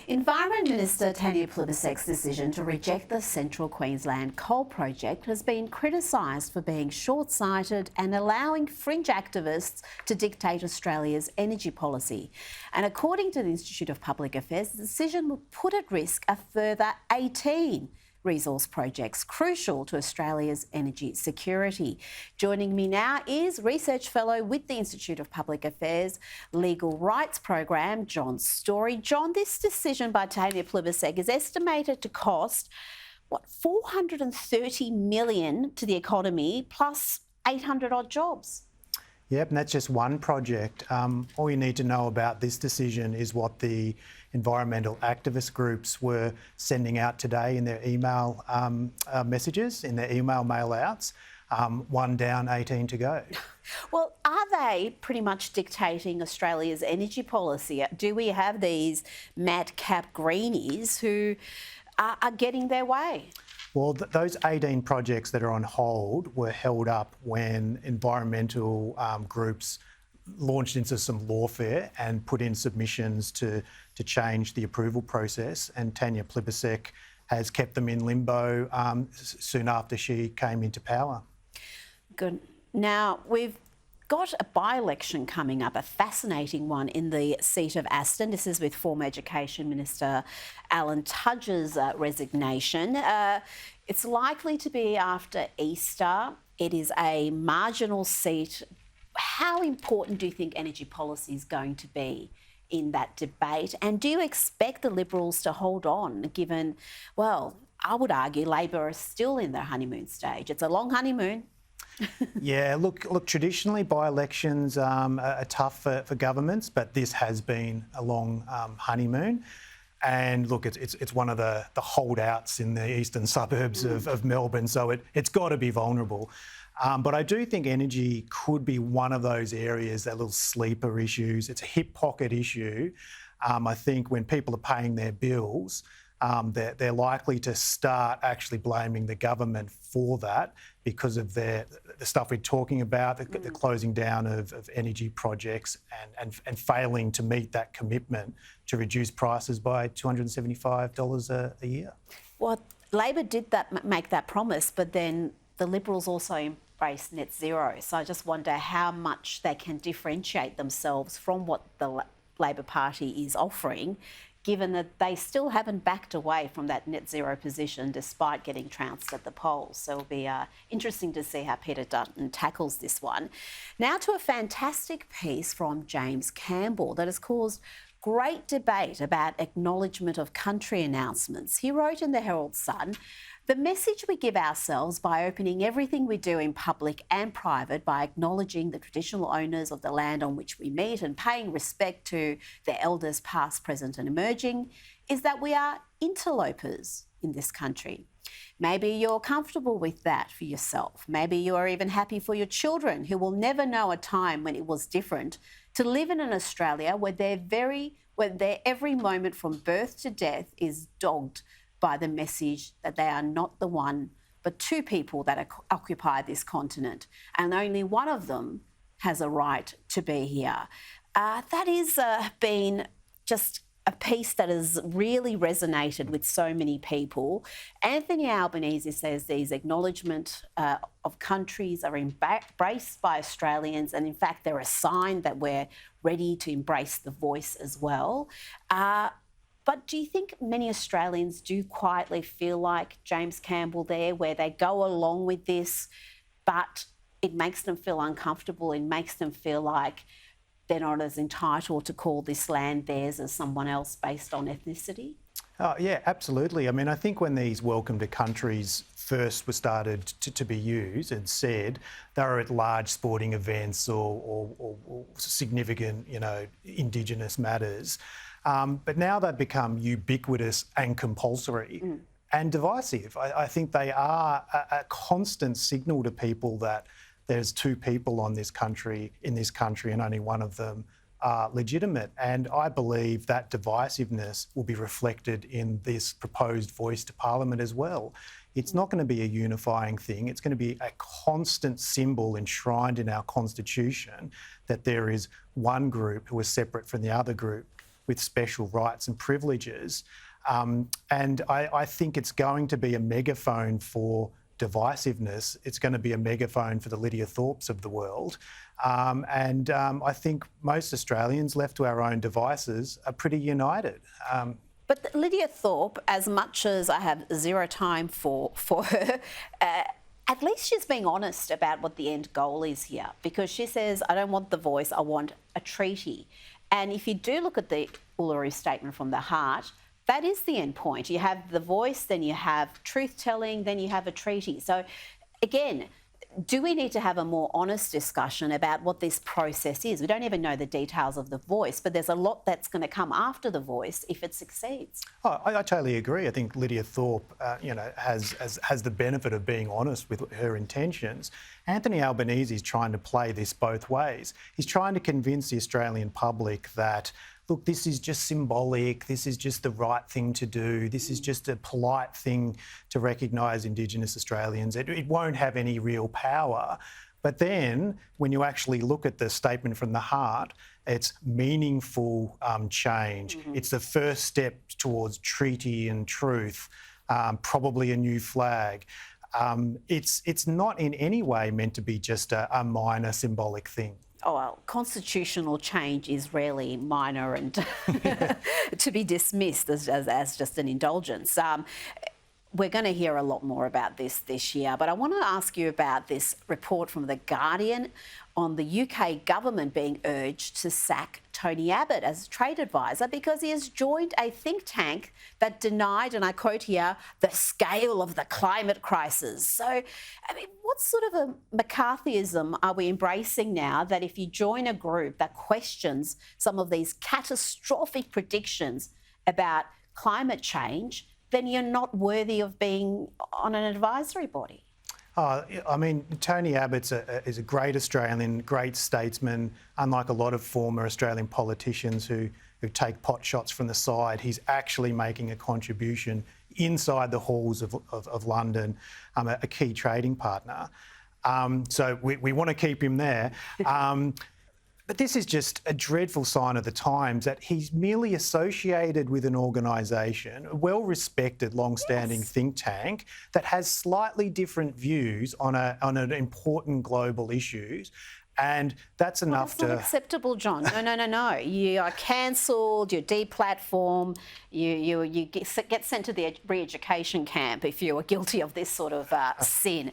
Environment Minister Tanya Plibersek's decision to reject the Central Queensland coal project has been criticised for being short-sighted and allowing fringe activists to dictate Australia's energy policy. And according to the Institute of Public Affairs, the decision will put at risk a further 18 resource projects crucial to Australia's energy security. Joining me now is Research Fellow with the Institute of Public Affairs Legal Rights Program, John Storey. John, this decision by Tanya Plibersek is estimated to cost, $430 million to the economy plus 800 odd jobs. Yep, and that's just one project. All you need to know about this decision is what the environmental activist groups were sending out today in their email messages, in their email mail-outs. One down, 18 to go. Well, are they pretty much dictating Australia's energy policy? Do we have these madcap greenies who are getting their way? Well, those 18 projects that are on hold were held up when environmental groups launched into some lawfare and put in submissions to change the approval process. And Tanya Plibersek has kept them in limbo soon after she came into power. Good. Now, we've got a by-election coming up, a fascinating one in the seat of Aston. This is with former Education Minister Alan Tudge's resignation. It's likely to be after Easter. It is a marginal seat. How important do you think energy policy is going to be in that debate? And do you expect the Liberals to hold on, given, well, I would argue Labor are still in their honeymoon stage. It's a long honeymoon. Yeah, look. Traditionally, by-elections are tough for governments, but this has been a long honeymoon. And look, it's one of the holdouts in the eastern suburbs of Melbourne, so it's got to be vulnerable. But I do think energy could be one of those areas, that little sleeper issues. It's a hip pocket issue. I think when people are paying their bills, they're likely to start actually blaming the government for that because of the stuff we're talking about, the closing down of energy projects and failing to meet that commitment to reduce prices by $275 a year. Well, Labor did make that promise, but then the Liberals also embraced net zero. So I just wonder how much they can differentiate themselves from what the Labor Party is offering, given that they still haven't backed away from that net zero position despite getting trounced at the polls. So it'll be interesting to see how Peter Dutton tackles this one. Now to a fantastic piece from James Campbell that has caused great debate about acknowledgement of country announcements. He wrote in the Herald Sun, "The message we give ourselves by opening everything we do in public and private, by acknowledging the traditional owners of the land on which we meet and paying respect to their elders past, present and emerging, is that we are interlopers in this country. Maybe you're comfortable with that for yourself. Maybe you are even happy for your children who will never know a time when it was different, to live in an Australia where their every moment from birth to death is dogged by the message that they are not the one, but two people that occupy this continent, and only one of them has a right to be here." That is been just a piece that has really resonated with so many people. Anthony Albanese says these acknowledgement of countries are embraced by Australians, and in fact they're a sign that we're ready to embrace the voice as well. But do you think many Australians do quietly feel like James Campbell there, where they go along with this, but it makes them feel uncomfortable, it makes them feel like they're not as entitled to call this land theirs as someone else based on ethnicity? Yeah, absolutely. I mean, I think when these welcome to countries first were started to be used and said, they were at large sporting events or significant, Indigenous matters. But now they've become ubiquitous and compulsory and divisive. I think they are a constant signal to people that there's two people in this country and only one of them are legitimate. And I believe that divisiveness will be reflected in this proposed voice to Parliament as well. It's not going to be a unifying thing. It's going to be a constant symbol enshrined in our Constitution that there is one group who is separate from the other group. with special rights and privileges. And I think it's going to be a megaphone for divisiveness. It's going to be a megaphone for the Lydia Thorpes of the world. I think most Australians, left to our own devices, are pretty united. But Lydia Thorpe, as much as I have zero time for her, at least she's being honest about what the end goal is here, because she says, I don't want the voice, I want a treaty. And if you do look at the Uluru Statement from the Heart, that is the end point. You have the voice, then you have truth-telling, then you have a treaty. So, again, do we need to have a more honest discussion about what this process is? We don't even know the details of the voice, but there's a lot that's going to come after the voice if it succeeds. Oh, I totally agree. I think Lydia Thorpe, has the benefit of being honest with her intentions. Anthony Albanese is trying to play this both ways. He's trying to convince the Australian public that, look, this is just symbolic, this is just the right thing to do, this is just a polite thing to recognise Indigenous Australians. It won't have any real power. But then, when you actually look at the Statement from the Heart, it's meaningful change. Mm-hmm. It's the first step towards treaty and truth, probably a new flag. It's not in any way meant to be just a minor symbolic thing. Oh, well, constitutional change is rarely minor and to be dismissed as just an indulgence. We're going to hear a lot more about this year, but I want to ask you about this report from The Guardian on the UK government being urged to sack Tony Abbott as trade advisor because he has joined a think tank that denied, and I quote here, the scale of the climate crisis. So, I mean, what sort of a McCarthyism are we embracing now that if you join a group that questions some of these catastrophic predictions about climate change, then you're not worthy of being on an advisory body? I mean, Tony Abbott is a great Australian, great statesman. Unlike a lot of former Australian politicians who take pot shots from the side, he's actually making a contribution inside the halls of London, a key trading partner. So we want to keep him there. But this is just a dreadful sign of the times that he's merely associated with an organisation, a well-respected, long-standing think tank that has slightly different views on an important global issues. And that's enough to... That's not acceptable, John. No. You are cancelled, you're deplatformed, you get sent to the re-education camp if you are guilty of this sort of sin.